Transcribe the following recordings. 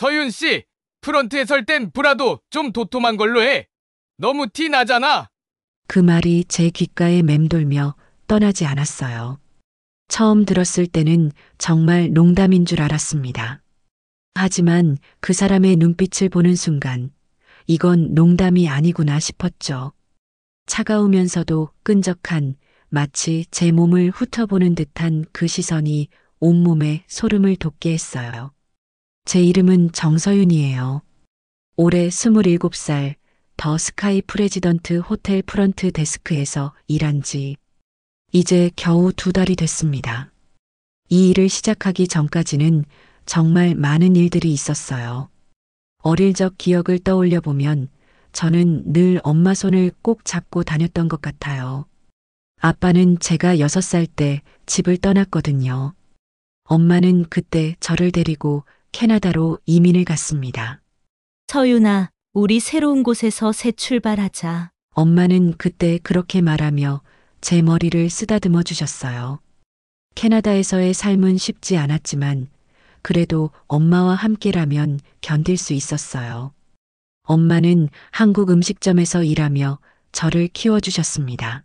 서윤 씨, 프런트에 설 땐 브라도 좀 도톰한 걸로 해. 너무 티 나잖아. 그 말이 제 귓가에 맴돌며 떠나지 않았어요. 처음 들었을 때는 정말 농담인 줄 알았습니다. 하지만 그 사람의 눈빛을 보는 순간 이건 농담이 아니구나 싶었죠. 차가우면서도 끈적한 마치 제 몸을 훑어보는 듯한 그 시선이 온몸에 소름을 돋게 했어요. 제 이름은 정서윤이에요. 올해 27살 더 스카이 프레지던트 호텔 프런트 데스크에서 일한 지 이제 겨우 2달이 됐습니다. 이 일을 시작하기 전까지는 정말 많은 일들이 있었어요. 어릴 적 기억을 떠올려 보면 저는 늘 엄마 손을 꼭 잡고 다녔던 것 같아요. 아빠는 제가 6살 때 집을 떠났거든요. 엄마는 그때 저를 데리고 캐나다로 이민을 갔습니다. 서윤아, 우리 새로운 곳에서 새 출발하자. 엄마는 그때 그렇게 말하며 제 머리를 쓰다듬어 주셨어요. 캐나다에서의 삶은 쉽지 않았지만 그래도 엄마와 함께라면 견딜 수 있었어요. 엄마는 한국 음식점에서 일하며 저를 키워주셨습니다.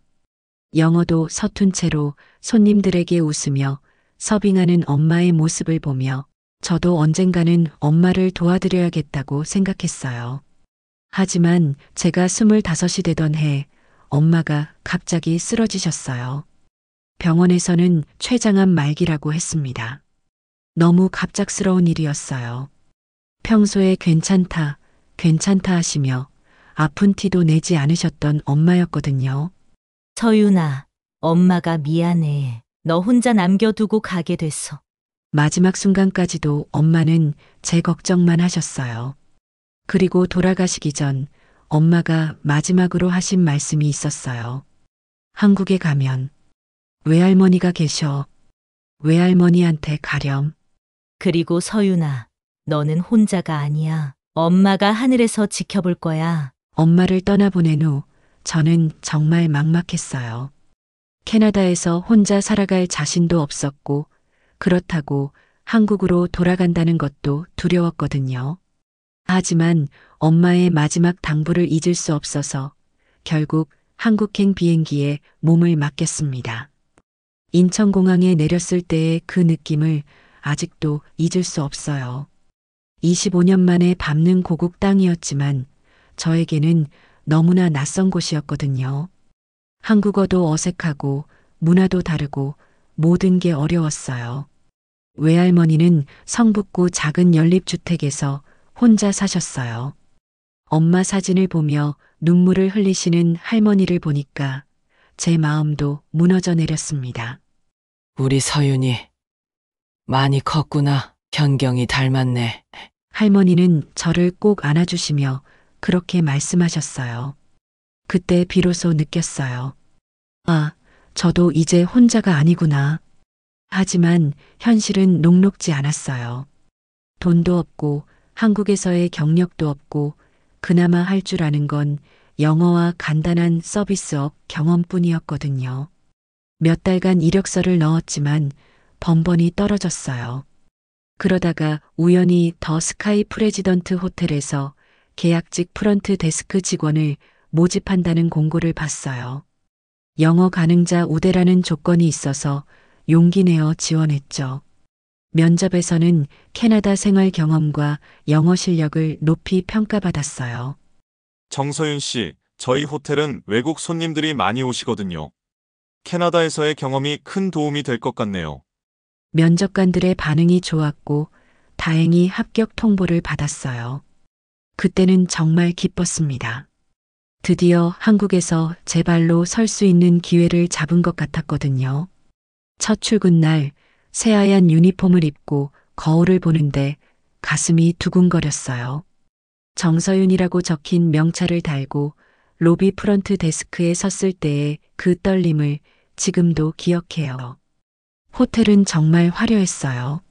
영어도 서툰 채로 손님들에게 웃으며 서빙하는 엄마의 모습을 보며 저도 언젠가는 엄마를 도와드려야겠다고 생각했어요. 하지만 제가 25이 되던 해 엄마가 갑자기 쓰러지셨어요. 병원에서는 췌장암 말기라고 했습니다. 너무 갑작스러운 일이었어요. 평소에 괜찮다, 괜찮다 하시며 아픈 티도 내지 않으셨던 엄마였거든요. 서윤아, 엄마가 미안해. 너 혼자 남겨두고 가게 됐어. 마지막 순간까지도 엄마는 제 걱정만 하셨어요. 그리고 돌아가시기 전 엄마가 마지막으로 하신 말씀이 있었어요. 한국에 가면 외할머니가 계셔. 외할머니한테 가렴. 그리고 서윤아, 너는 혼자가 아니야. 엄마가 하늘에서 지켜볼 거야. 엄마를 떠나보낸 후 저는 정말 막막했어요. 캐나다에서 혼자 살아갈 자신도 없었고 그렇다고 한국으로 돌아간다는 것도 두려웠거든요. 하지만 엄마의 마지막 당부를 잊을 수 없어서 결국 한국행 비행기에 몸을 맡겼습니다. 인천공항에 내렸을 때의 그 느낌을 아직도 잊을 수 없어요. 25년 만에 밟는 고국 땅이었지만 저에게는 너무나 낯선 곳이었거든요. 한국어도 어색하고 문화도 다르고 모든 게 어려웠어요. 외할머니는 성북구 작은 연립주택에서 혼자 사셨어요. 엄마 사진을 보며 눈물을 흘리시는 할머니를 보니까 제 마음도 무너져 내렸습니다. 우리 서윤이 많이 컸구나. 견경이 닮았네. 할머니는 저를 꼭 안아주시며 그렇게 말씀하셨어요. 그때 비로소 느꼈어요. 아, 저도 이제 혼자가 아니구나. 하지만 현실은 녹록지 않았어요. 돈도 없고 한국에서의 경력도 없고 그나마 할 줄 아는 건 영어와 간단한 서비스업 경험뿐이었거든요. 몇 달간 이력서를 넣었지만 번번이 떨어졌어요. 그러다가 우연히 더 스카이 프레지던트 호텔에서 계약직 프런트 데스크 직원을 모집한다는 공고를 봤어요. 영어 가능자 우대라는 조건이 있어서 용기 내어 지원했죠. 면접에서는 캐나다 생활 경험과 영어 실력을 높이 평가받았어요. 정서윤 씨, 저희 호텔은 외국 손님들이 많이 오시거든요. 캐나다에서의 경험이 큰 도움이 될 것 같네요. 면접관들의 반응이 좋았고 다행히 합격 통보를 받았어요. 그때는 정말 기뻤습니다. 드디어 한국에서 제 발로 설 수 있는 기회를 잡은 것 같았거든요. 첫 출근 날 새하얀 유니폼을 입고 거울을 보는데 가슴이 두근거렸어요. 정서윤이라고 적힌 명찰을 달고 로비 프런트 데스크에 섰을 때의 그 떨림을 지금도 기억해요. 호텔은 정말 화려했어요.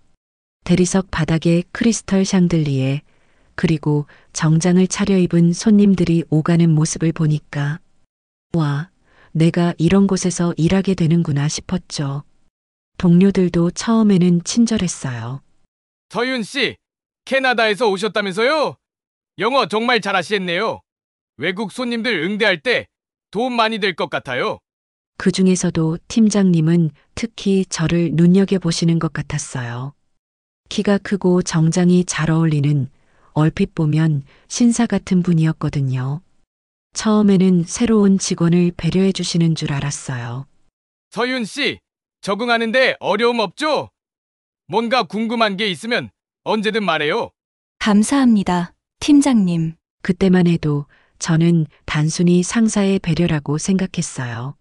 대리석 바닥에 크리스털 샹들리에 그리고 정장을 차려입은 손님들이 오가는 모습을 보니까 와, 내가 이런 곳에서 일하게 되는구나 싶었죠. 동료들도 처음에는 친절했어요. 서윤 씨, 캐나다에서 오셨다면서요? 영어 정말 잘하시겠네요. 외국 손님들 응대할 때 도움 많이 될 것 같아요. 그 중에서도 팀장님은 특히 저를 눈여겨보시는 것 같았어요. 키가 크고 정장이 잘 어울리는 얼핏 보면 신사 같은 분이었거든요. 처음에는 새로운 직원을 배려해 주시는 줄 알았어요. 서윤 씨, 적응하는데 어려움 없죠? 뭔가 궁금한 게 있으면 언제든 말해요. 감사합니다, 팀장님. 그때만 해도 저는 단순히 상사의 배려라고 생각했어요.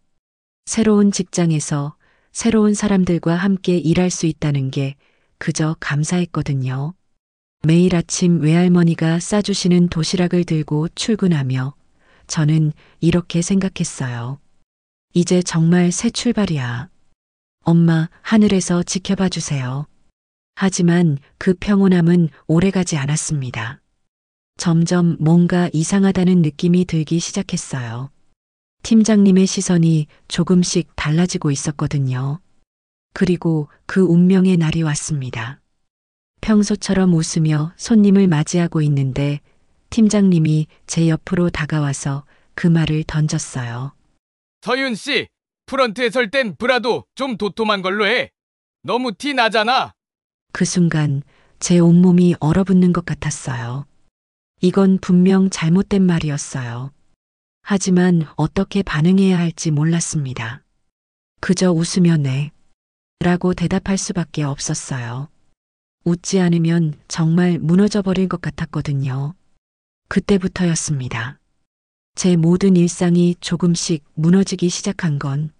새로운 직장에서 새로운 사람들과 함께 일할 수 있다는 게 그저 감사했거든요. 매일 아침 외할머니가 싸주시는 도시락을 들고 출근하며 저는 이렇게 생각했어요. 이제 정말 새 출발이야. 엄마, 하늘에서 지켜봐 주세요. 하지만 그 평온함은 오래가지 않았습니다. 점점 뭔가 이상하다는 느낌이 들기 시작했어요. 팀장님의 시선이 조금씩 달라지고 있었거든요. 그리고 그 운명의 날이 왔습니다. 평소처럼 웃으며 손님을 맞이하고 있는데 팀장님이 제 옆으로 다가와서 그 말을 던졌어요. 서윤 씨, 프런트에 설 땐 브라도 좀 도톰한 걸로 해. 너무 티 나잖아. 그 순간 제 온몸이 얼어붙는 것 같았어요. 이건 분명 잘못된 말이었어요. 하지만 어떻게 반응해야 할지 몰랐습니다. 그저 웃으며 네. 라고 대답할 수밖에 없었어요. 웃지 않으면 정말 무너져 버릴 것 같았거든요. 그때부터였습니다. 제 모든 일상이 조금씩 무너지기 시작한 건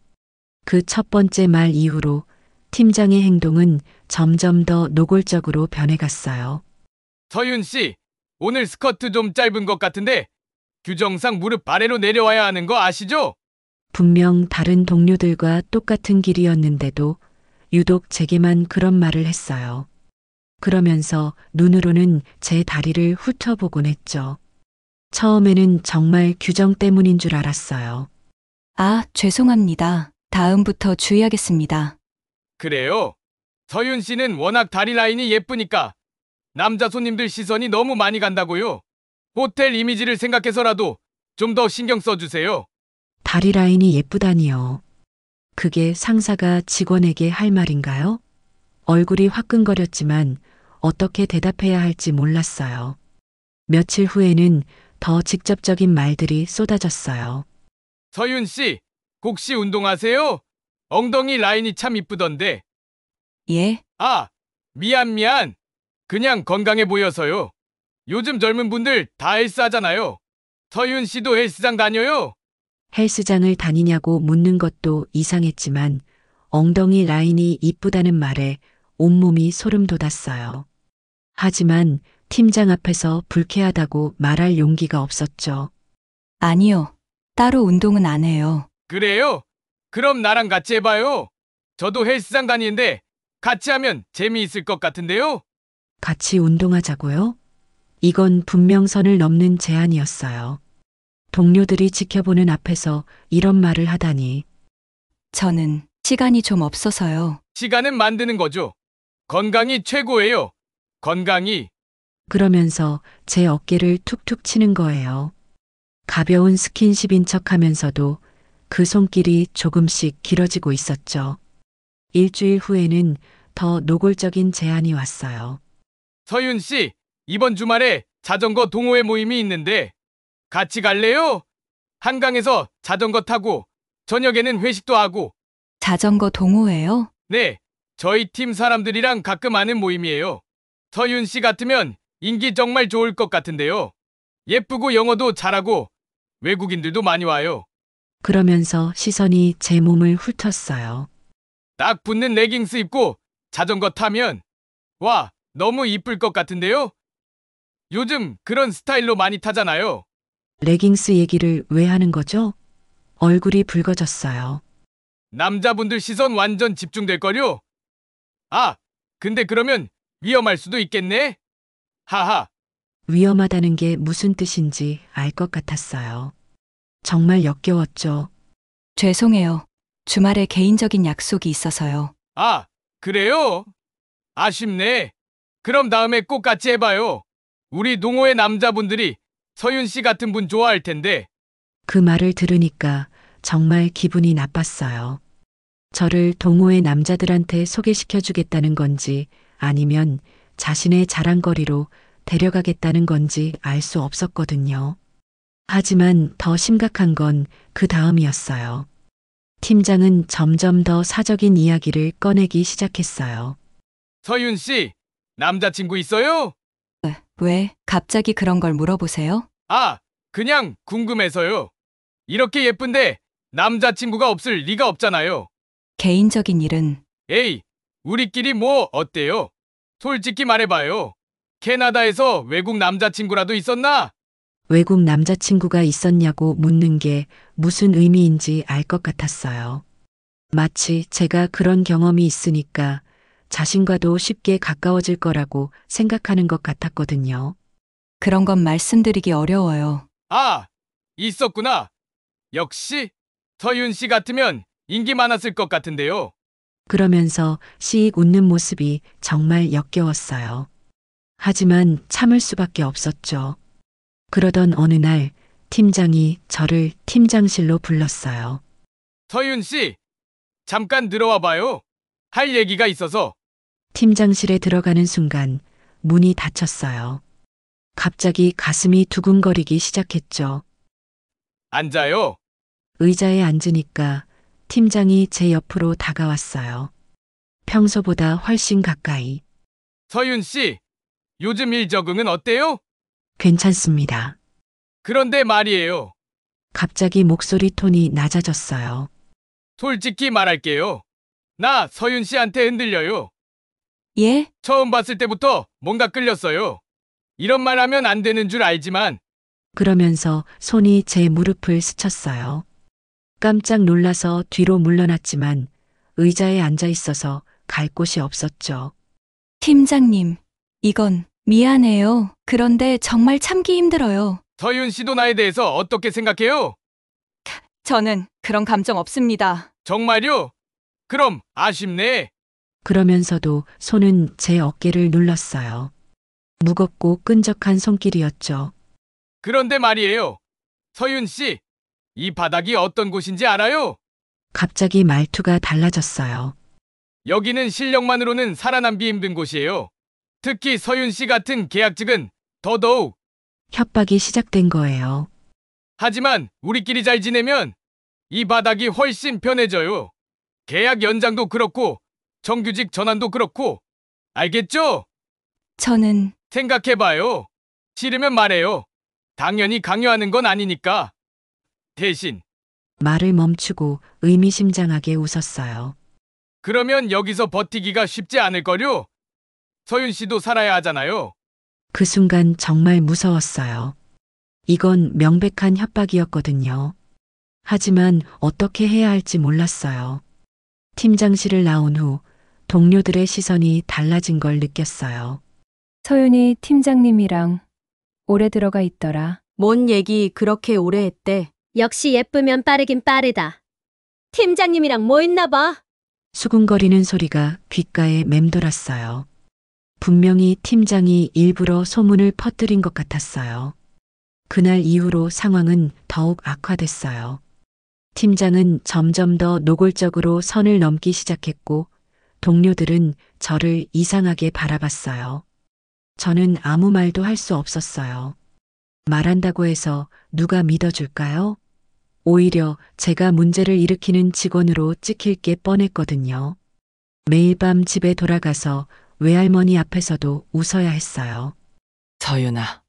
그 첫 번째 말 이후로 팀장의 행동은 점점 더 노골적으로 변해갔어요. 서윤 씨, 오늘 스커트 좀 짧은 것 같은데 규정상 무릎 아래로 내려와야 하는 거 아시죠? 분명 다른 동료들과 똑같은 길이었는데도 유독 제게만 그런 말을 했어요. 그러면서 눈으로는 제 다리를 훑어보곤 했죠. 처음에는 정말 규정 때문인 줄 알았어요. 아, 죄송합니다. 다음부터 주의하겠습니다. 그래요. 서윤 씨는 워낙 다리 라인이 예쁘니까 남자 손님들 시선이 너무 많이 간다고요. 호텔 이미지를 생각해서라도 좀 더 신경 써주세요. 다리 라인이 예쁘다니요. 그게 상사가 직원에게 할 말인가요? 얼굴이 화끈거렸지만 어떻게 대답해야 할지 몰랐어요. 며칠 후에는 더 직접적인 말들이 쏟아졌어요. 서윤 씨, 혹시 운동하세요? 엉덩이 라인이 참 이쁘던데. 예, 아, 미안. 그냥 건강해 보여서요. 요즘 젊은 분들 다 헬스 하잖아요. 서윤 씨도 헬스장 다녀요? 헬스장을 다니냐고 묻는 것도 이상했지만 엉덩이 라인이 이쁘다는 말에 온몸이 소름 돋았어요. 하지만 팀장 앞에서 불쾌하다고 말할 용기가 없었죠. 아니요. 따로 운동은 안 해요. 그래요? 그럼 나랑 같이 해봐요. 저도 헬스장 다니는데 같이 하면 재미있을 것 같은데요? 같이 운동하자고요? 이건 분명 선을 넘는 제안이었어요. 동료들이 지켜보는 앞에서 이런 말을 하다니. 저는 시간이 좀 없어서요. 시간은 만드는 거죠. 건강이 최고예요. 건강이. 그러면서 제 어깨를 툭툭 치는 거예요. 가벼운 스킨십인 척 하면서도 그 손길이 조금씩 길어지고 있었죠. 일주일 후에는 더 노골적인 제안이 왔어요. 서윤 씨, 이번 주말에 자전거 동호회 모임이 있는데 같이 갈래요? 한강에서 자전거 타고 저녁에는 회식도 하고. 자전거 동호회요? 네, 저희 팀 사람들이랑 가끔 하는 모임이에요. 서윤 씨 같으면 인기 정말 좋을 것 같은데요. 예쁘고 영어도 잘하고 외국인들도 많이 와요. 그러면서 시선이 제 몸을 훑었어요. 딱 붙는 레깅스 입고 자전거 타면 와, 너무 이쁠 것 같은데요? 요즘 그런 스타일로 많이 타잖아요. 레깅스 얘기를 왜 하는 거죠? 얼굴이 붉어졌어요. 남자분들 시선 완전 집중될걸요? 아, 근데 그러면 위험할 수도 있겠네? 하하. 위험하다는 게 무슨 뜻인지 알 것 같았어요. 정말 역겨웠죠. 죄송해요. 주말에 개인적인 약속이 있어서요. 아, 그래요? 아쉽네. 그럼 다음에 꼭 같이 해봐요. 우리 동호회 남자분들이 서윤 씨 같은 분 좋아할 텐데. 그 말을 들으니까 정말 기분이 나빴어요. 저를 동호회 남자들한테 소개시켜 주겠다는 건지 아니면 자신의 자랑거리로 데려가겠다는 건지 알 수 없었거든요. 하지만 더 심각한 건 그 다음이었어요. 팀장은 점점 더 사적인 이야기를 꺼내기 시작했어요. 서윤 씨, 남자친구 있어요? 왜 갑자기 그런 걸 물어보세요? 아, 그냥 궁금해서요. 이렇게 예쁜데 남자친구가 없을 리가 없잖아요. 개인적인 일은 에이, 우리끼리 뭐 어때요? 솔직히 말해봐요. 캐나다에서 외국 남자친구라도 있었나? 외국 남자친구가 있었냐고 묻는 게 무슨 의미인지 알 것 같았어요. 마치 제가 그런 경험이 있으니까 자신과도 쉽게 가까워질 거라고 생각하는 것 같았거든요. 그런 건 말씀드리기 어려워요. 아, 있었구나. 역시 서윤 씨 같으면 인기 많았을 것 같은데요. 그러면서 씩 웃는 모습이 정말 역겨웠어요. 하지만 참을 수밖에 없었죠. 그러던 어느 날 팀장이 저를 팀장실로 불렀어요. 서윤 씨, 잠깐 들어와 봐요. 할 얘기가 있어서. 팀장실에 들어가는 순간 문이 닫혔어요. 갑자기 가슴이 두근거리기 시작했죠. 앉아요. 의자에 앉으니까 팀장이 제 옆으로 다가왔어요. 평소보다 훨씬 가까이. 서윤 씨, 요즘 일 적응은 어때요? 괜찮습니다. 그런데 말이에요. 갑자기 목소리 톤이 낮아졌어요. 솔직히 말할게요. 나 서윤 씨한테 흔들려요. 예? 처음 봤을 때부터 뭔가 끌렸어요. 이런 말 하면 안 되는 줄 알지만 그러면서 손이 제 무릎을 스쳤어요. 깜짝 놀라서 뒤로 물러났지만 의자에 앉아 있어서 갈 곳이 없었죠. 팀장님, 이건 미안해요. 그런데 정말 참기 힘들어요. 서윤 씨도 나에 대해서 어떻게 생각해요? 저는 그런 감정 없습니다. 정말요? 그럼 아쉽네. 그러면서도 손은 제 어깨를 눌렀어요. 무겁고 끈적한 손길이었죠. 그런데 말이에요. 서윤 씨, 이 바닥이 어떤 곳인지 알아요? 갑자기 말투가 달라졌어요. 여기는 실력만으로는 살아남기 힘든 곳이에요. 특히 서윤 씨 같은 계약직은 더더욱. 협박이 시작된 거예요. 하지만 우리끼리 잘 지내면 이 바닥이 훨씬 편해져요. 계약 연장도 그렇고 정규직 전환도 그렇고. 알겠죠? 저는 생각해봐요. 싫으면 말해요. 당연히 강요하는 건 아니니까. 대신 말을 멈추고 의미심장하게 웃었어요. 그러면 여기서 버티기가 쉽지 않을걸요? 서윤 씨도 살아야 하잖아요. 그 순간 정말 무서웠어요. 이건 명백한 협박이었거든요. 하지만 어떻게 해야 할지 몰랐어요. 팀장실을 나온 후 동료들의 시선이 달라진 걸 느꼈어요. 서윤이 팀장님이랑 오래 들어가 있더라. 뭔 얘기 그렇게 오래 했대? 역시 예쁘면 빠르긴 빠르다. 팀장님이랑 뭐 있나 봐. 수군거리는 소리가 귓가에 맴돌았어요. 분명히 팀장이 일부러 소문을 퍼뜨린 것 같았어요. 그날 이후로 상황은 더욱 악화됐어요. 팀장은 점점 더 노골적으로 선을 넘기 시작했고 동료들은 저를 이상하게 바라봤어요. 저는 아무 말도 할 수 없었어요. 말한다고 해서 누가 믿어줄까요? 오히려 제가 문제를 일으키는 직원으로 찍힐 게 뻔했거든요. 매일 밤 집에 돌아가서 외할머니 앞에서도 웃어야 했어요. 서윤아,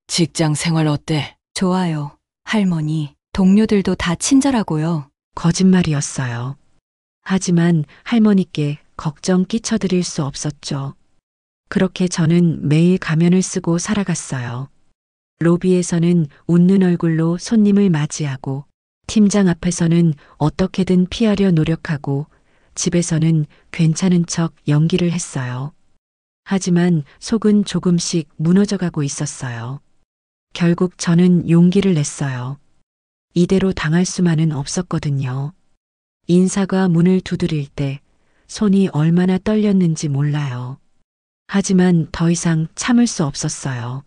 직장 생활 어때? 좋아요. 할머니, 동료들도 다 친절하고요. 거짓말이었어요. 하지만 할머니께 걱정 끼쳐드릴 수 없었죠. 그렇게 저는 매일 가면을 쓰고 살아갔어요. 로비에서는 웃는 얼굴로 손님을 맞이하고 팀장 앞에서는 어떻게든 피하려 노력하고 집에서는 괜찮은 척 연기를 했어요. 하지만 속은 조금씩 무너져가고 있었어요. 결국 저는 용기를 냈어요. 이대로 당할 수만은 없었거든요. 인사가 문을 두드릴 때 손이 얼마나 떨렸는지 몰라요. 하지만 더 이상 참을 수 없었어요.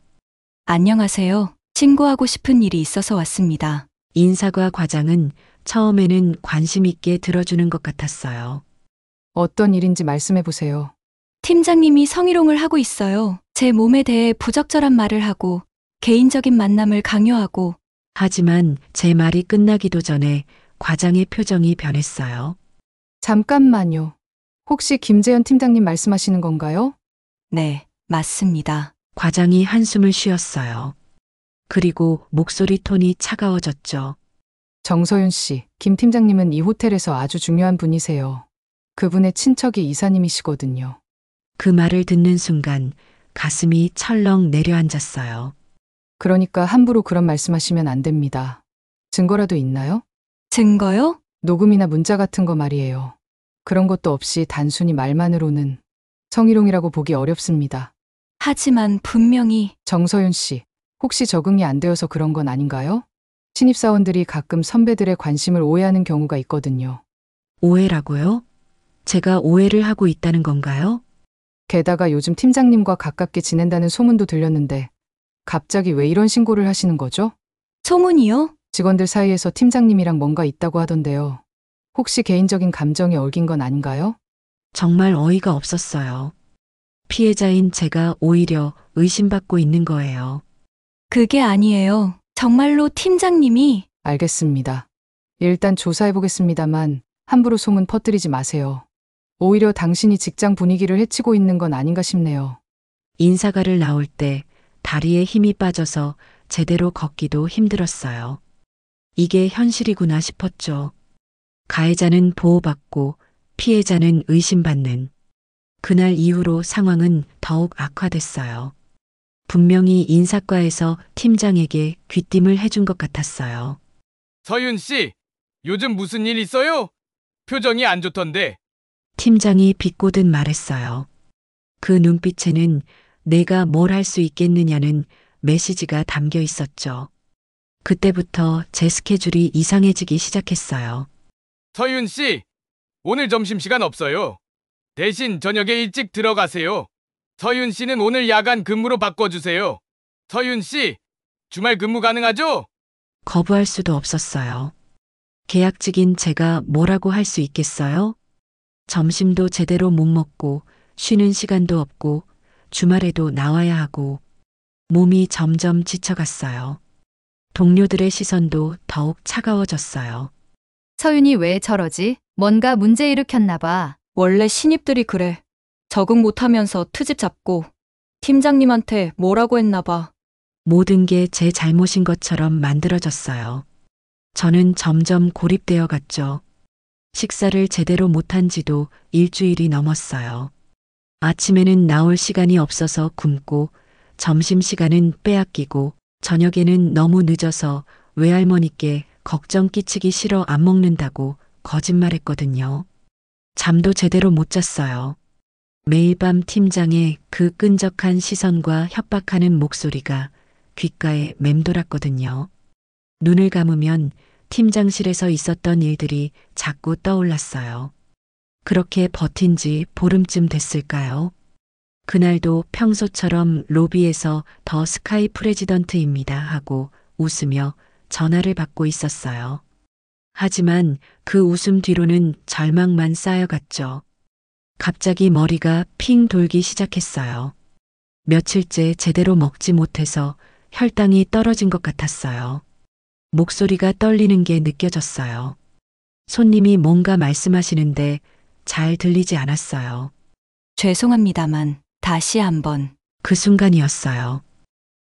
안녕하세요. 신고하고 싶은 일이 있어서 왔습니다. 인사과 과장은 처음에는 관심 있게 들어주는 것 같았어요. 어떤 일인지 말씀해 보세요. 팀장님이 성희롱을 하고 있어요. 제 몸에 대해 부적절한 말을 하고 개인적인 만남을 강요하고. 하지만 제 말이 끝나기도 전에 과장의 표정이 변했어요. 잠깐만요. 혹시 김재현 팀장님 말씀하시는 건가요? 네, 맞습니다. 과장이 한숨을 쉬었어요. 그리고 목소리 톤이 차가워졌죠. 정서윤 씨, 김 팀장님은 이 호텔에서 아주 중요한 분이세요. 그분의 친척이 이사님이시거든요. 그 말을 듣는 순간 가슴이 철렁 내려앉았어요. 그러니까 함부로 그런 말씀하시면 안 됩니다. 증거라도 있나요? 증거요? 녹음이나 문자 같은 거 말이에요. 그런 것도 없이 단순히 말만으로는 성희롱이라고 보기 어렵습니다. 하지만 분명히. 정서윤 씨, 혹시 적응이 안 되어서 그런 건 아닌가요? 신입사원들이 가끔 선배들의 관심을 오해하는 경우가 있거든요. 오해라고요? 제가 오해를 하고 있다는 건가요? 게다가 요즘 팀장님과 가깝게 지낸다는 소문도 들렸는데 갑자기 왜 이런 신고를 하시는 거죠? 소문이요? 직원들 사이에서 팀장님이랑 뭔가 있다고 하던데요. 혹시 개인적인 감정이 얽힌 건 아닌가요? 정말 어이가 없었어요. 피해자인 제가 오히려 의심받고 있는 거예요. 그게 아니에요. 정말로 팀장님이. 알겠습니다. 일단 조사해보겠습니다만 함부로 소문 퍼뜨리지 마세요. 오히려 당신이 직장 분위기를 해치고 있는 건 아닌가 싶네요. 인사가를 나올 때 다리에 힘이 빠져서 제대로 걷기도 힘들었어요. 이게 현실이구나 싶었죠. 가해자는 보호받고 피해자는 의심받는. 그날 이후로 상황은 더욱 악화됐어요. 분명히 인사과에서 팀장에게 귀띔을 해준 것 같았어요. 서윤 씨, 요즘 무슨 일 있어요? 표정이 안 좋던데. 팀장이 비꼬듯 말했어요. 그 눈빛에는 내가 뭘 할 수 있겠느냐는 메시지가 담겨 있었죠. 그때부터 제 스케줄이 이상해지기 시작했어요. 서윤 씨, 오늘 점심시간 없어요. 대신 저녁에 일찍 들어가세요. 서윤 씨는 오늘 야간 근무로 바꿔주세요. 서윤 씨, 주말 근무 가능하죠? 거부할 수도 없었어요. 계약직인 제가 뭐라고 할 수 있겠어요? 점심도 제대로 못 먹고 쉬는 시간도 없고 주말에도 나와야 하고 몸이 점점 지쳐갔어요. 동료들의 시선도 더욱 차가워졌어요. 서윤이 왜 저러지? 뭔가 문제 일으켰나 봐. 원래 신입들이 그래. 적응 못하면서 트집 잡고 팀장님한테 뭐라고 했나 봐. 모든 게 제 잘못인 것처럼 만들어졌어요. 저는 점점 고립되어 갔죠. 식사를 제대로 못한 지도 일주일이 넘었어요. 아침에는 나올 시간이 없어서 굶고 점심시간은 빼앗기고 저녁에는 너무 늦어서 외할머니께 걱정 끼치기 싫어 안 먹는다고 거짓말했거든요. 잠도 제대로 못 잤어요. 매일 밤 팀장의 그 끈적한 시선과 협박하는 목소리가 귓가에 맴돌았거든요. 눈을 감으면 팀장실에서 있었던 일들이 자꾸 떠올랐어요. 그렇게 버틴 지 보름쯤 됐을까요? 그날도 평소처럼 로비에서 더 스카이 프레지던트입니다 하고 웃으며 전화를 받고 있었어요. 하지만 그 웃음 뒤로는 절망만 쌓여갔죠. 갑자기 머리가 핑 돌기 시작했어요. 며칠째 제대로 먹지 못해서 혈당이 떨어진 것 같았어요. 목소리가 떨리는 게 느껴졌어요. 손님이 뭔가 말씀하시는데 잘 들리지 않았어요. 죄송합니다만 다시 한번. 그 순간이었어요.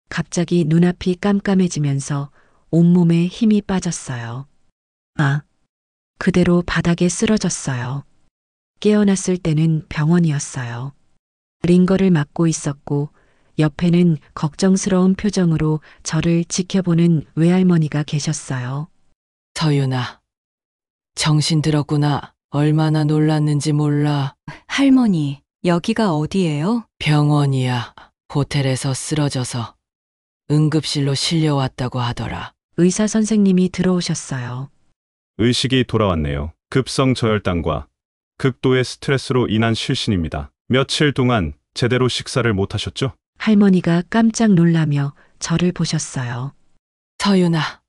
갑자기 눈앞이 깜깜해지면서 온몸에 힘이 빠졌어요. 그대로 바닥에 쓰러졌어요. 깨어났을 때는 병원이었어요. 링거를 맞고 있었고 옆에는 걱정스러운 표정으로 저를 지켜보는 외할머니가 계셨어요. 서윤아, 정신 들었구나. 얼마나 놀랐는지 몰라. 할머니, 여기가 어디예요? 병원이야. 호텔에서 쓰러져서 응급실로 실려왔다고 하더라. 의사 선생님이 들어오셨어요. 의식이 돌아왔네요. 급성 저혈당과 극도의 스트레스로 인한 실신입니다. 며칠 동안 제대로 식사를 못 하셨죠? 할머니가 깜짝 놀라며 저를 보셨어요. 서윤아,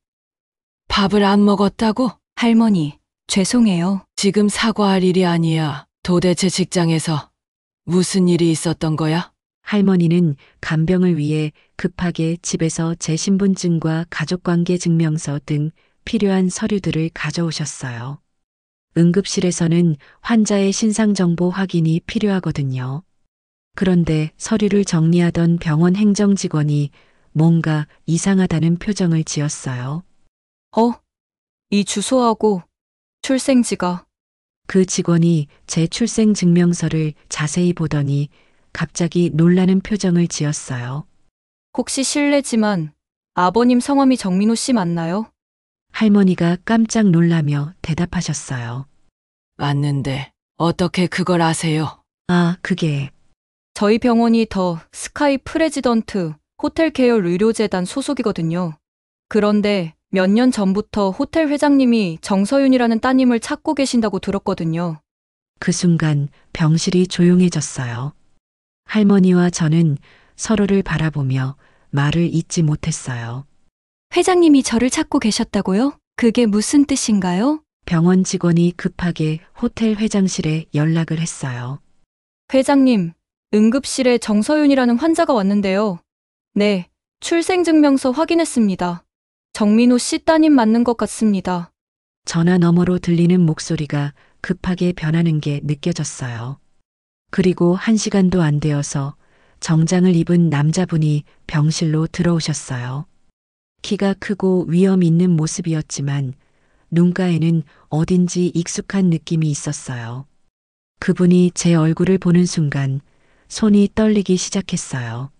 밥을 안 먹었다고? 할머니, 죄송해요. 지금 사과할 일이 아니야. 도대체 직장에서 무슨 일이 있었던 거야? 할머니는 간병을 위해 급하게 집에서 제 신분증과 가족관계 증명서 등 필요한 서류들을 가져오셨어요. 응급실에서는 환자의 신상정보 확인이 필요하거든요. 그런데 서류를 정리하던 병원 행정직원이 뭔가 이상하다는 표정을 지었어요. 이 주소하고 출생지가. 그 직원이 제 출생증명서를 자세히 보더니 갑자기 놀라는 표정을 지었어요. 혹시 실례지만 아버님 성함이 정민호 씨 맞나요? 할머니가 깜짝 놀라며 대답하셨어요. 맞는데 어떻게 그걸 아세요? 아, 그게 저희 병원이 더 스카이 프레지던트 호텔 계열 의료재단 소속이거든요. 그런데 몇 년 전부터 호텔 회장님이 정서윤이라는 따님을 찾고 계신다고 들었거든요. 그 순간 병실이 조용해졌어요. 할머니와 저는 서로를 바라보며 말을 잇지 못했어요. 회장님이 저를 찾고 계셨다고요? 그게 무슨 뜻인가요? 병원 직원이 급하게 호텔 회장실에 연락을 했어요. 회장님, 응급실에 정서윤이라는 환자가 왔는데요. 네, 출생증명서 확인했습니다. 정민호 씨 따님 맞는 것 같습니다. 전화 너머로 들리는 목소리가 급하게 변하는 게 느껴졌어요. 그리고 1시간도 안 되어서 정장을 입은 남자분이 병실로 들어오셨어요. 키가 크고 위험 있는 모습이었지만 눈가에는 어딘지 익숙한 느낌이 있었어요. 그분이 제 얼굴을 보는 순간 손이 떨리기 시작했어요.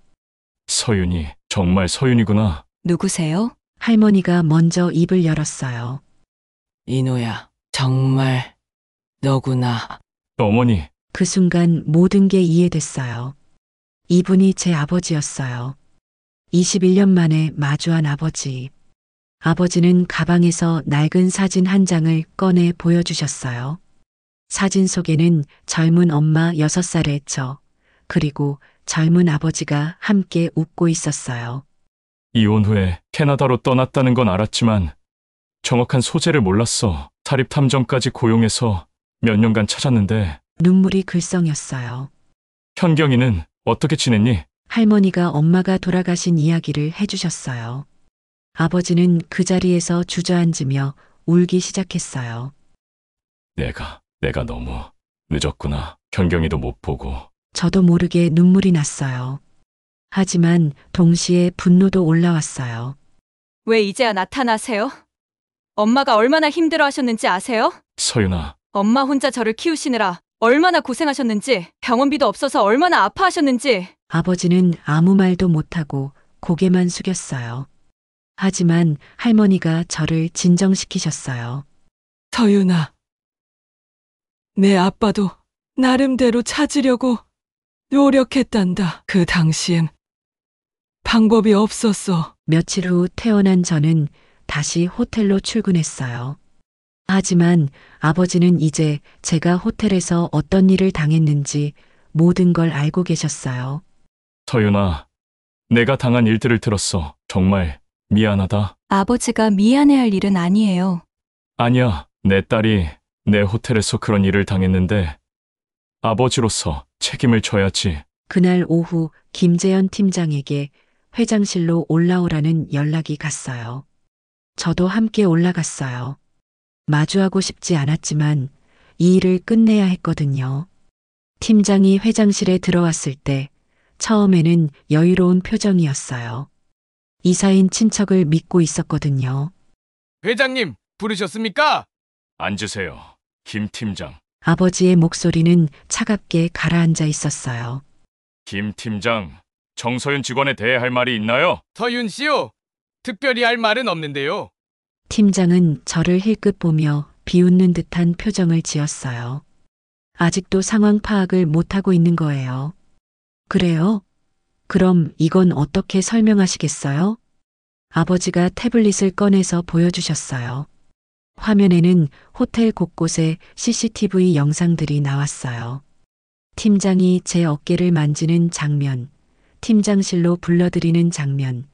서윤이, 정말 서윤이구나. 누구세요? 할머니가 먼저 입을 열었어요. 이노야, 정말 너구나. 어머니. 그 순간 모든 게 이해됐어요. 이분이 제 아버지였어요. 21년 만에 마주한 아버지. 아버지는 가방에서 낡은 사진 한 장을 꺼내 보여주셨어요. 사진 속에는 젊은 엄마 6살의 저, 그리고 젊은 아버지가 함께 웃고 있었어요. 이혼 후에 캐나다로 떠났다는 건 알았지만 정확한 소재를 몰랐어. 사립탐정까지 고용해서 몇 년간 찾았는데. 눈물이 글썽였어요. 현경이는 어떻게 지냈니? 할머니가 엄마가 돌아가신 이야기를 해주셨어요. 아버지는 그 자리에서 주저앉으며 울기 시작했어요. 내가 너무 늦었구나. 현경이도 못 보고. 저도 모르게 눈물이 났어요. 하지만 동시에 분노도 올라왔어요. 왜 이제야 나타나세요? 엄마가 얼마나 힘들어 하셨는지 아세요? 서윤아. 엄마 혼자 저를 키우시느라 얼마나 고생하셨는지, 병원비도 없어서 얼마나 아파하셨는지. 아버지는 아무 말도 못하고 고개만 숙였어요. 하지만 할머니가 저를 진정시키셨어요. 서윤아, 내 아빠도 나름대로 찾으려고 노력했단다. 그 당시엔 방법이 없었어. 며칠 후 퇴원한 저는 다시 호텔로 출근했어요. 하지만 아버지는 이제 제가 호텔에서 어떤 일을 당했는지 모든 걸 알고 계셨어요. 서윤아, 내가 당한 일들을 들었어. 정말 미안하다. 아버지가 미안해할 일은 아니에요. 아니야, 내 딸이 내 호텔에서 그런 일을 당했는데 아버지로서 책임을 져야지. 그날 오후 김재현 팀장에게 회장실로 올라오라는 연락이 갔어요. 저도 함께 올라갔어요. 마주하고 싶지 않았지만 이 일을 끝내야 했거든요. 팀장이 회장실에 들어왔을 때 처음에는 여유로운 표정이었어요. 이사인 친척을 믿고 있었거든요. 회장님, 부르셨습니까? 앉으세요, 김 팀장. 아버지의 목소리는 차갑게 가라앉아 있었어요. 김 팀장, 정서윤 직원에 대해 할 말이 있나요? 서윤 씨요. 특별히 할 말은 없는데요. 팀장은 저를 힐끗 보며 비웃는 듯한 표정을 지었어요. 아직도 상황 파악을 못하고 있는 거예요. 그래요? 그럼 이건 어떻게 설명하시겠어요? 아버지가 태블릿을 꺼내서 보여주셨어요. 화면에는 호텔 곳곳에 CCTV 영상들이 나왔어요. 팀장이 제 어깨를 만지는 장면, 팀장실로 불러들이는 장면,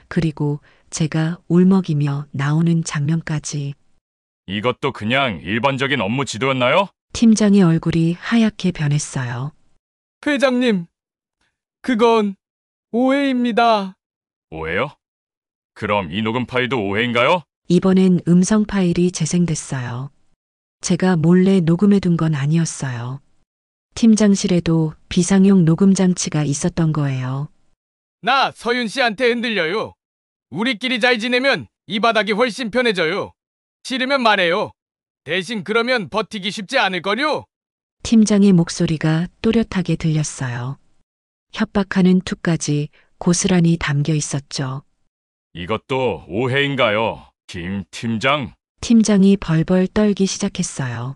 그리고 제가 울먹이며 나오는 장면까지. 이것도 그냥 일반적인 업무 지도였나요? 팀장의 얼굴이 하얗게 변했어요. 회장님, 그건 오해입니다. 오해요? 그럼 이 녹음 파일도 오해인가요? 이번엔 음성 파일이 재생됐어요. 제가 몰래 녹음해둔 건 아니었어요. 팀장실에도 비상용 녹음 장치가 있었던 거예요. 나 서윤 씨한테 흔들려요. 우리끼리 잘 지내면 이 바닥이 훨씬 편해져요. 싫으면 말해요. 대신 그러면 버티기 쉽지 않을걸요? 팀장의 목소리가 또렷하게 들렸어요. 협박하는 투까지 고스란히 담겨 있었죠. 이것도 오해인가요? 김 팀장? 팀장이 벌벌 떨기 시작했어요.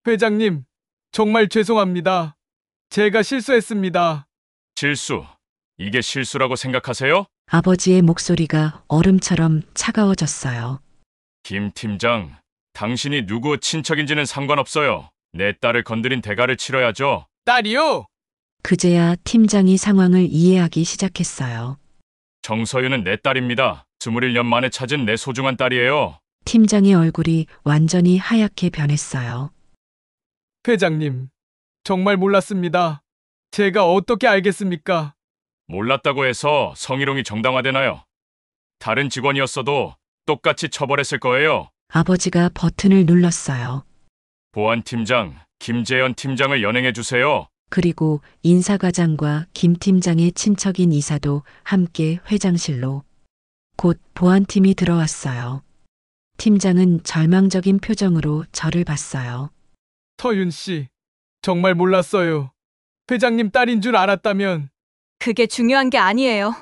회장님, 정말 죄송합니다. 제가 실수했습니다. 실수. 이게 실수라고 생각하세요? 아버지의 목소리가 얼음처럼 차가워졌어요. 김 팀장, 당신이 누구 친척인지는 상관없어요. 내 딸을 건드린 대가를 치러야죠. 딸이요? 그제야 팀장이 상황을 이해하기 시작했어요. 정서윤은 내 딸입니다. 21년 만에 찾은 내 소중한 딸이에요. 팀장의 얼굴이 완전히 하얗게 변했어요. 회장님, 정말 몰랐습니다. 제가 어떻게 알겠습니까? 몰랐다고 해서 성희롱이 정당화되나요? 다른 직원이었어도 똑같이 처벌했을 거예요. 아버지가 버튼을 눌렀어요. 보안팀장 김재현 팀장을 연행해 주세요. 그리고 인사과장과 김 팀장의 친척인 이사도 함께 회장실로. 곧 보안팀이 들어왔어요. 팀장은 절망적인 표정으로 저를 봤어요. 서윤 씨, 정말 몰랐어요. 회장님 딸인 줄 알았다면. 그게 중요한 게 아니에요.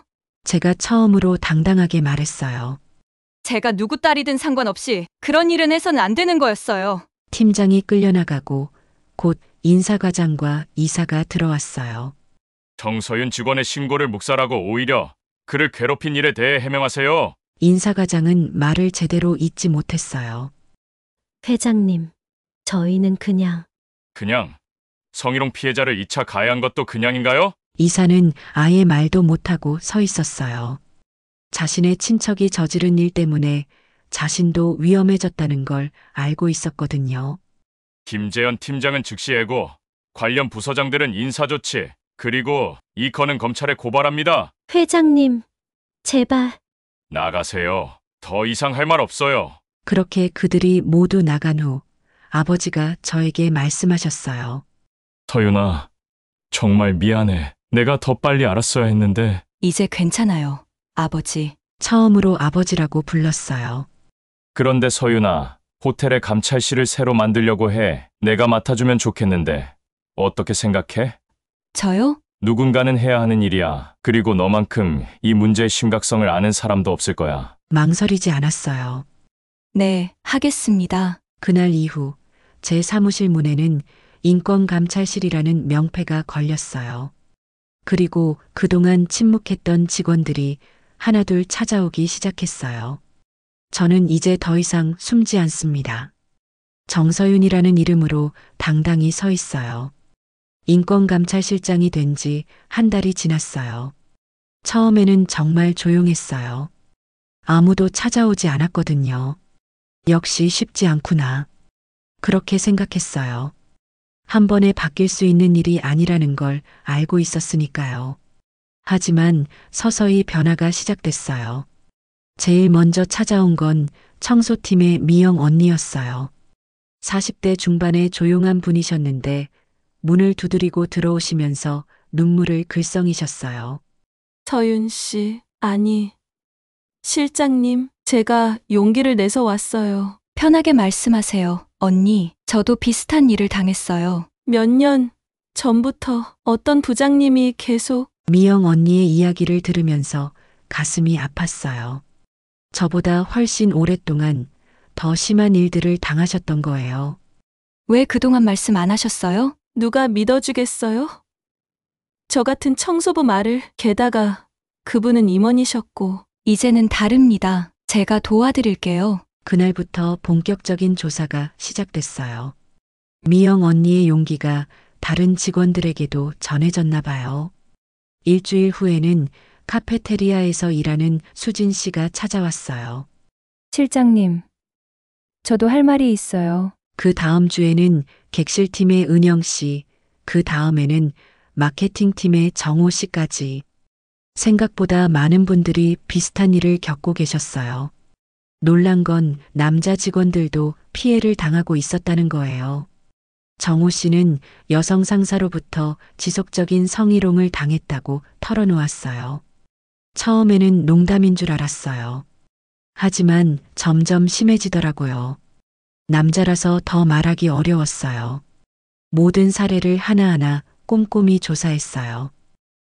제가 처음으로 당당하게 말했어요. 제가 누구 딸이든 상관없이 그런 일은 해서는 안 되는 거였어요. 팀장이 끌려나가고 곧 인사과장과 이사가 들어왔어요. 정서윤 직원의 신고를 묵살하고 오히려 그를 괴롭힌 일에 대해 해명하세요. 인사과장은 말을 제대로 잇지 못했어요. 회장님, 저희는 그냥 성희롱 피해자를 2차 가해한 것도 그냥인가요? 이사는 아예 말도 못하고 서 있었어요. 자신의 친척이 저지른 일 때문에 자신도 위험해졌다는 걸 알고 있었거든요. 김재현 팀장은 즉시 해고, 관련 부서장들은 인사조치, 그리고 이 건은 검찰에 고발합니다. 회장님, 제발. 나가세요. 더 이상 할 말 없어요. 그렇게 그들이 모두 나간 후 아버지가 저에게 말씀하셨어요. 서윤아, 정말 미안해. 내가 더 빨리 알았어야 했는데. 이제 괜찮아요, 아버지. 처음으로 아버지라고 불렀어요. 그런데 서윤아, 호텔에 감찰실을 새로 만들려고 해. 내가 맡아주면 좋겠는데. 어떻게 생각해? 저요? 누군가는 해야 하는 일이야. 그리고 너만큼 이 문제의 심각성을 아는 사람도 없을 거야. 망설이지 않았어요. 네, 하겠습니다. 그날 이후 제 사무실 문에는 인권감찰실이라는 명패가 걸렸어요. 그리고 그동안 침묵했던 직원들이 하나둘 찾아오기 시작했어요. 저는 이제 더 이상 숨지 않습니다. 정서윤이라는 이름으로 당당히 서 있어요. 인권감찰실장이 된 지 한 달이 지났어요. 처음에는 정말 조용했어요. 아무도 찾아오지 않았거든요. 역시 쉽지 않구나. 그렇게 생각했어요. 한 번에 바뀔 수 있는 일이 아니라는 걸 알고 있었으니까요. 하지만 서서히 변화가 시작됐어요. 제일 먼저 찾아온 건 청소팀의 미영 언니였어요. 40대 중반의 조용한 분이셨는데 문을 두드리고 들어오시면서 눈물을 글썽이셨어요. 서윤 씨, 아니, 실장님, 제가 용기를 내서 왔어요. 편하게 말씀하세요, 언니. 저도 비슷한 일을 당했어요. 몇 년 전부터 어떤 부장님이 계속 미영 언니의 이야기를 들으면서 가슴이 아팠어요. 저보다 훨씬 오랫동안 더 심한 일들을 당하셨던 거예요. 왜 그동안 말씀 안 하셨어요? 누가 믿어주겠어요? 저 같은 청소부 말을. 게다가 그분은 임원이셨고. 이제는 다릅니다. 제가 도와드릴게요. 그날부터 본격적인 조사가 시작됐어요. 미영 언니의 용기가 다른 직원들에게도 전해졌나 봐요. 일주일 후에는 카페테리아에서 일하는 수진 씨가 찾아왔어요. 실장님, 저도 할 말이 있어요. 그 다음 주에는 객실팀의 은영 씨, 그 다음에는 마케팅팀의 정호 씨까지. 생각보다 많은 분들이 비슷한 일을 겪고 계셨어요. 놀란 건 남자 직원들도 피해를 당하고 있었다는 거예요. 정호 씨는 여성 상사로부터 지속적인 성희롱을 당했다고 털어놓았어요. 처음에는 농담인 줄 알았어요. 하지만 점점 심해지더라고요. 남자라서 더 말하기 어려웠어요. 모든 사례를 하나하나 꼼꼼히 조사했어요.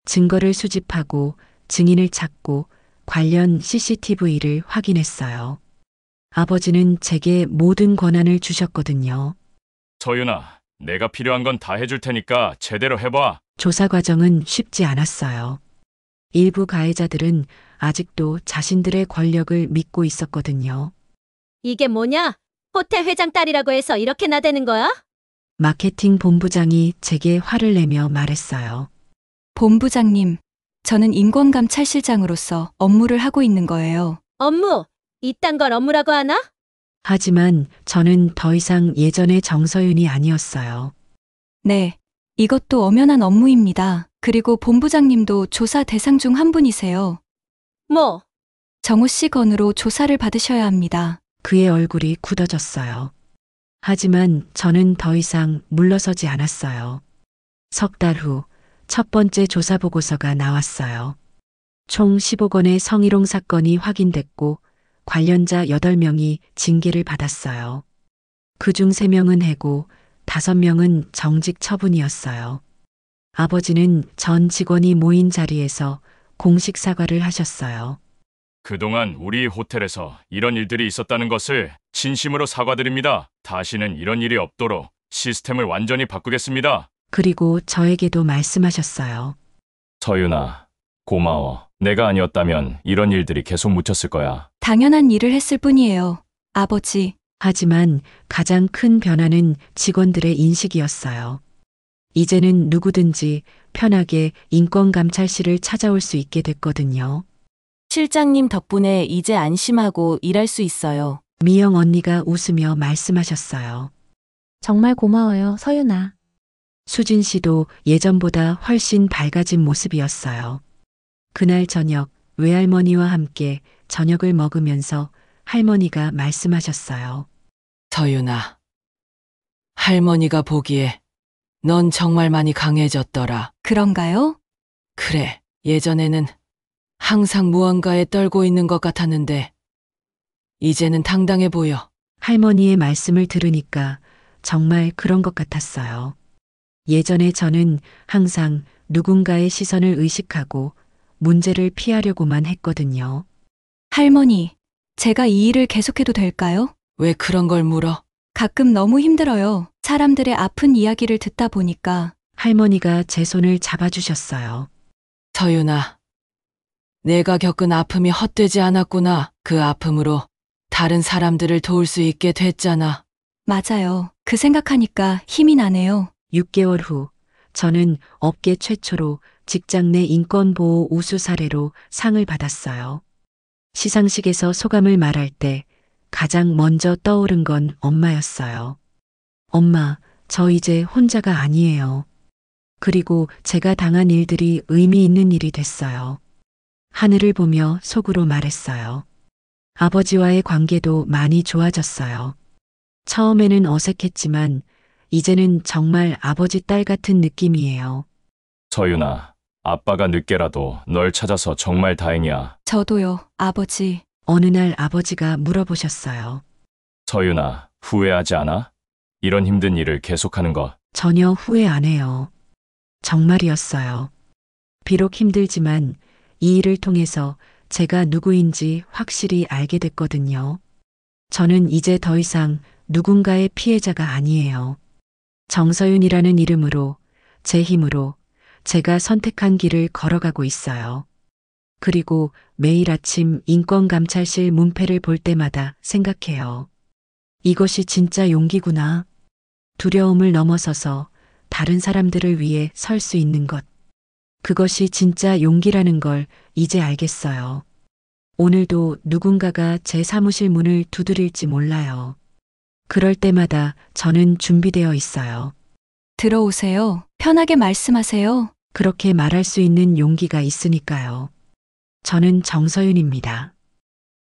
증거를 수집하고 증인을 찾고 관련 CCTV를 확인했어요. 아버지는 제게 모든 권한을 주셨거든요. 서윤아, 내가 필요한 건 다 해줄 테니까 제대로 해봐. 조사 과정은 쉽지 않았어요. 일부 가해자들은 아직도 자신들의 권력을 믿고 있었거든요. 이게 뭐냐? 호텔 회장 딸이라고 해서 이렇게 나대는 거야? 마케팅 본부장이 제게 화를 내며 말했어요. 본부장님, 저는 인권감찰실장으로서 업무를 하고 있는 거예요. 업무? 이딴 걸 업무라고 하나? 하지만 저는 더 이상 예전의 정서윤이 아니었어요. 네, 이것도 엄연한 업무입니다. 그리고 본부장님도 조사 대상 중 한 분이세요. 뭐? 정호 씨 건으로 조사를 받으셔야 합니다. 그의 얼굴이 굳어졌어요. 하지만 저는 더 이상 물러서지 않았어요. 석 달 후 첫 번째 조사 보고서가 나왔어요. 총 15건의 성희롱 사건이 확인됐고 관련자 8명이 징계를 받았어요. 그중 3명은 해고, 5명은 정직 처분이었어요. 아버지는 전 직원이 모인 자리에서 공식 사과를 하셨어요. 그동안 우리 호텔에서 이런 일들이 있었다는 것을 진심으로 사과드립니다. 다시는 이런 일이 없도록 시스템을 완전히 바꾸겠습니다. 그리고 저에게도 말씀하셨어요. 서윤아, 고마워. 내가 아니었다면 이런 일들이 계속 묻혔을 거야. 당연한 일을 했을 뿐이에요, 아버지. 하지만 가장 큰 변화는 직원들의 인식이었어요. 이제는 누구든지 편하게 인권감찰실을 찾아올 수 있게 됐거든요. 실장님 덕분에 이제 안심하고 일할 수 있어요. 미영 언니가 웃으며 말씀하셨어요. 정말 고마워요, 서윤아. 수진 씨도 예전보다 훨씬 밝아진 모습이었어요. 그날 저녁 외할머니와 함께 저녁을 먹으면서 할머니가 말씀하셨어요. 서윤아, 할머니가 보기에 넌 정말 많이 강해졌더라. 그런가요? 그래, 예전에는 항상 무언가에 떨고 있는 것 같았는데 이제는 당당해 보여. 할머니의 말씀을 들으니까 정말 그런 것 같았어요. 예전에 저는 항상 누군가의 시선을 의식하고 문제를 피하려고만 했거든요. 할머니, 제가 이 일을 계속해도 될까요? 왜 그런 걸 물어? 가끔 너무 힘들어요. 사람들의 아픈 이야기를 듣다 보니까. 할머니가 제 손을 잡아주셨어요. 서윤아, 내가 겪은 아픔이 헛되지 않았구나. 그 아픔으로 다른 사람들을 도울 수 있게 됐잖아. 맞아요. 그 생각하니까 힘이 나네요. 6개월 후 저는 업계 최초로 직장 내 인권보호 우수 사례로 상을 받았어요. 시상식에서 소감을 말할 때 가장 먼저 떠오른 건 엄마였어요. 엄마, 저 이제 혼자가 아니에요. 그리고 제가 당한 일들이 의미 있는 일이 됐어요. 하늘을 보며 속으로 말했어요. 아버지와의 관계도 많이 좋아졌어요. 처음에는 어색했지만 이제는 정말 아버지 딸 같은 느낌이에요. 서윤아, 아빠가 늦게라도 널 찾아서 정말 다행이야. 저도요, 아버지. 어느 날 아버지가 물어보셨어요. 서윤아, 후회하지 않아? 이런 힘든 일을 계속하는 거. 전혀 후회 안 해요. 정말이었어요. 비록 힘들지만 이 일을 통해서 제가 누구인지 확실히 알게 됐거든요. 저는 이제 더 이상 누군가의 피해자가 아니에요. 정서윤이라는 이름으로, 제 힘으로 제가 선택한 길을 걸어가고 있어요. 그리고 매일 아침 인권감찰실 문패를 볼 때마다 생각해요. 이것이 진짜 용기구나. 두려움을 넘어서서 다른 사람들을 위해 설 수 있는 것. 그것이 진짜 용기라는 걸 이제 알겠어요. 오늘도 누군가가 제 사무실 문을 두드릴지 몰라요. 그럴 때마다 저는 준비되어 있어요. 들어오세요. 편하게 말씀하세요. 그렇게 말할 수 있는 용기가 있으니까요. 저는 정서윤입니다.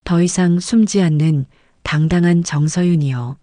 더 이상 숨지 않는 당당한 정서윤이요.